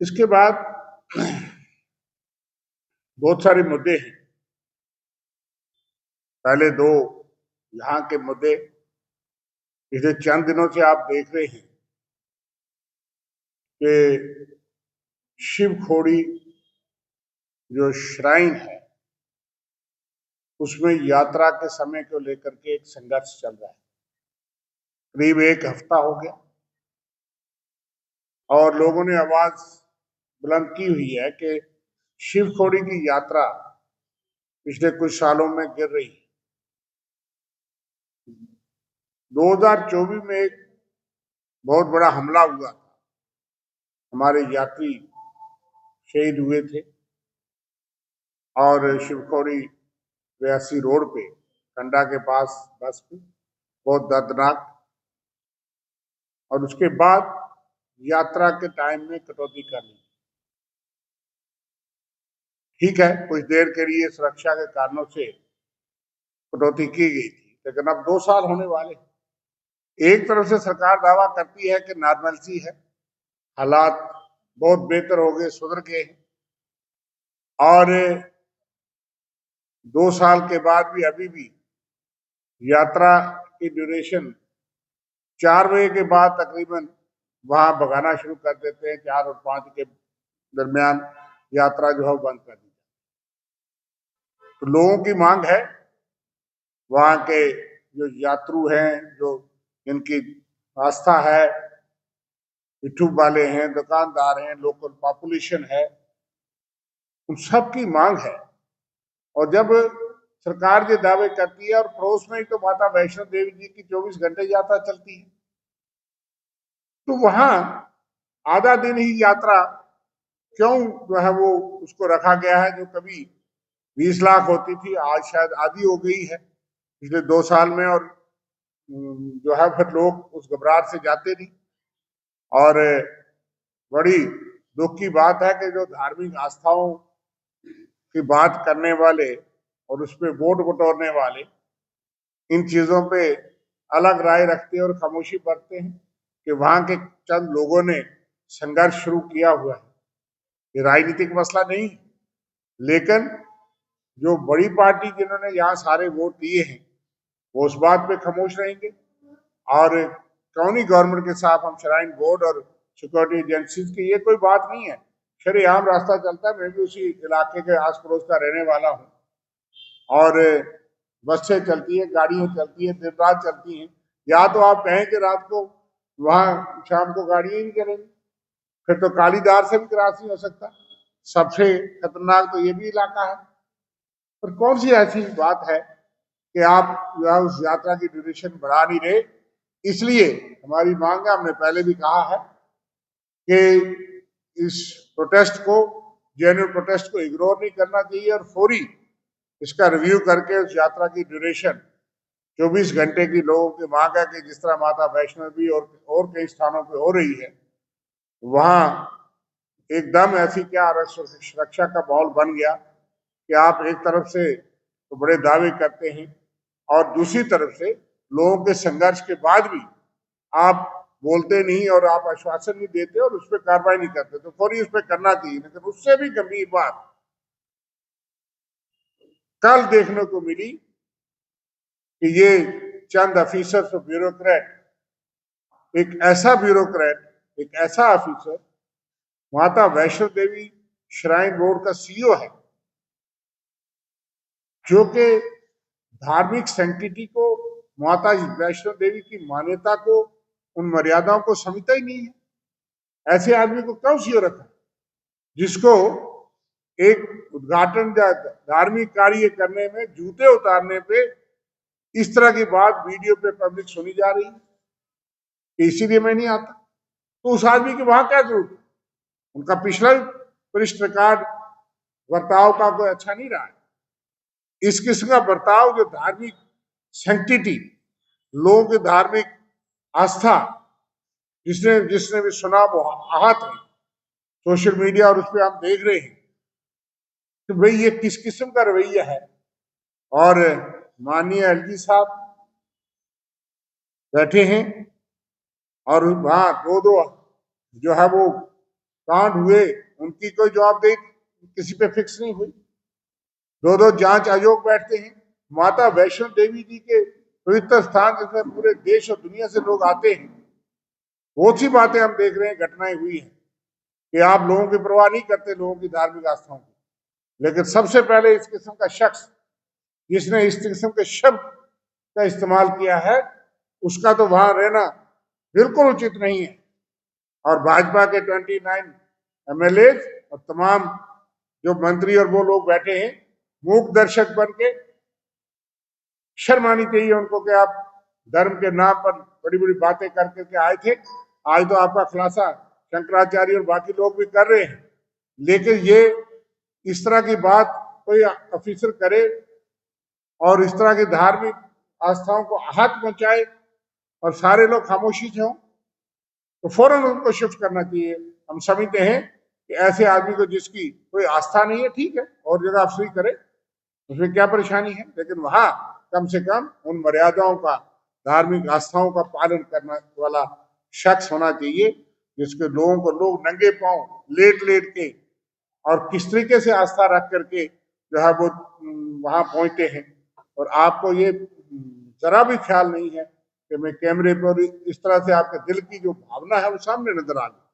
इसके बाद बहुत सारे मुद्दे हैं। पहले दो यहाँ के मुद्दे, पिछले चंद दिनों से आप देख रहे हैं कि शिव खोड़ी जो श्राइन है उसमें यात्रा के समय को लेकर के एक संघर्ष चल रहा है। करीब एक हफ्ता हो गया और लोगों ने आवाज बुलंद की हुई है कि शिव खोड़ी की यात्रा पिछले कुछ सालों में गिर रही है। 2024 में एक बहुत बड़ा हमला हुआ था, हमारे यात्री शहीद हुए थे और शिवखोड़ी रियासी रोड पे कंडा के पास बस पे बहुत दर्दनाक। और उसके बाद यात्रा के टाइम में कटौती कर ली। ठीक है, कुछ देर के लिए सुरक्षा के कारणों से कटौती की गई थी, लेकिन अब 2 साल होने वाले। एक तरफ से सरकार दावा करती है कि नॉर्मलसी है, हालात बहुत बेहतर हो गए, सुधर गए हैं, और 2 साल के बाद भी अभी भी यात्रा की ड्यूरेशन 4 बजे के बाद तकरीबन वहां भगाना शुरू कर देते हैं। 4 और 5 के दरमियान यात्रा जो है बंद कर दी। तो लोगों की मांग है, वहां के जो यात्रु हैं, जो इनकी आस्था है, यूट्यूब वाले हैं, दुकानदार हैं, लोकल पॉपुलेशन है, उन सब की मांग है। और जब सरकार ये दावे करती है और पड़ोस में ही तो माता वैष्णो देवी जी की 24 घंटे यात्रा चलती है, तो वहां आधा दिन ही यात्रा क्यों जो है वो उसको रखा गया है। जो कभी 20 लाख होती थी, आज शायद आधी हो गई है पिछले 2 साल में। और जो है फिर लोग उस घबराहट से जाते नहीं। और बड़ी दुख की बात है कि जो धार्मिक आस्थाओं की बात करने वाले और उस पर वोट बटोरने वाले इन चीजों पे अलग राय रखते हैं और खामोशी बरतते हैं कि वहां के चंद लोगों ने संघर्ष शुरू किया हुआ है। ये राजनीतिक मसला नहीं, लेकिन जो बड़ी पार्टी जिन्होंने यहाँ सारे वोट दिए हैं वो उस बात पे खामोश रहेंगे। और कौनी गवर्नमेंट के साथ हम श्राइन बोर्ड और सिक्योरिटी एजेंसीज की ये कोई बात नहीं है, शरेआम रास्ता चलता है। मैं भी उसी इलाके के आस पड़ोस का रहने वाला हूँ और बसें चलती है, गाड़ियां चलती है, दिन रात चलती हैं। या तो आप कहें कि रात को वहां शाम को गाड़ियां ही नहीं चलेंगी, फिर तो कालीदार से भी क्रॉस नहीं हो सकता। सबसे खतरनाक तो ये भी इलाका है। पर कौन सी ऐसी बात है कि आप जो है उस यात्रा की ड्यूरेशन बढ़ा नहीं रहे। इसलिए हमारी मांग है, हमने पहले भी कहा है कि इस प्रोटेस्ट को, जेन्युइन प्रोटेस्ट को इग्नोर नहीं करना चाहिए और फौरी इसका रिव्यू करके उस यात्रा की ड्यूरेशन 24 घंटे की लोगों की मांग है कि जिस तरह माता वैष्णो देवी और कई स्थानों पे हो रही है, वहां एकदम ऐसी क्या सुरक्षा का माहौल बन गया कि आप एक तरफ से तो बड़े दावे करते हैं और दूसरी तरफ से लोगों के संघर्ष के बाद भी आप बोलते नहीं और आप आश्वासन नहीं देते और उस पर कार्रवाई नहीं करते। तो फौरी उस पर करना चाहिए। लेकिन उससे भी गंभीर बात कल देखने को मिली कि ये चंद ऑफिसर्स और ब्यूरोक्रेट, एक ऐसा ऑफिसर माता वैष्णो देवी श्राइन बोर्ड का सीईओ है, जो कि धार्मिक सैंक्टिटी को, माता वैष्णो देवी की मान्यता को, उन मर्यादाओं को समझता ही नहीं है। ऐसे आदमी को क्यों सीईओ रखा, जिसको एक उद्घाटन या धार्मिक कार्य करने में, जूते उतारने पे इस तरह की बात वीडियो पे पब्लिक सुनी जा रही है, इसीलिए मैं नहीं आता। तो उस आदमी की वहां क्या जरूरत है? उनका पिछला वरिष्ठ रिकॉर्ड बर्ताव का कोई अच्छा नहीं रहा है। इस किस्म का बर्ताव जो धार्मिक सैंक्टिटी, लोगों की धार्मिक आस्था, जिसने जिसने भी सुना वो आहत है सोशल मीडिया और उस पर हम देख रहे हैं कि भाई ये किस किस्म का रवैया है। और माननीय एलजी साहब बैठे हैं और वहां दो जो है वो कांड हुए, उनकी कोई जवाबदेही किसी पे फिक्स नहीं हुई। दो दो जांच आयोग बैठते हैं। माता वैष्णो देवी जी के पवित्र स्थान जिसमें पूरे देश और दुनिया से लोग आते हैं, बहुत सी बातें हम देख रहे हैं, घटनाएं हुई हैं कि आप लोगों की परवाह नहीं करते, लोगों की धार्मिक आस्थाओं की। लेकिन सबसे पहले इस किस्म का शख्स जिसने इस किस्म के शब्द का इस्तेमाल किया है, उसका तो वहां रहना बिल्कुल उचित नहीं है। और भाजपा के 29 एमएलए और तमाम जो मंत्री और वो लोग बैठे हैं, मूक दर्शक बन के, शर्म आनी चाहिए उनको कि आप धर्म के नाम पर बड़ी बड़ी बातें करके आए थे। आज तो आपका खुलासा शंकराचार्य और बाकी लोग भी कर रहे हैं, लेकिन ये इस तरह की बात कोई ऑफिसर करे और इस तरह की धार्मिक आस्थाओं को आहत पहुंचाए और सारे लोग खामोशी से हों, तो फौरन उनको शिफ्ट करना चाहिए। हम समझते हैं कि ऐसे आदमी को जिसकी कोई आस्था नहीं है, ठीक है, और जगह अफसरी करे, उसमें क्या परेशानी है, लेकिन वहां कम से कम उन मर्यादाओं का, धार्मिक आस्थाओं का पालन करने वाला शख्स होना चाहिए, जिसके लोगों को लोग नंगे पांव लेट लेट के और किस तरीके से आस्था रख करके जो है वो वहां पहुंचते हैं। और आपको ये जरा भी ख्याल नहीं है कि मैं कैमरे पर इस तरह से आपके दिल की जो भावना है वो सामने नजर आ रही है।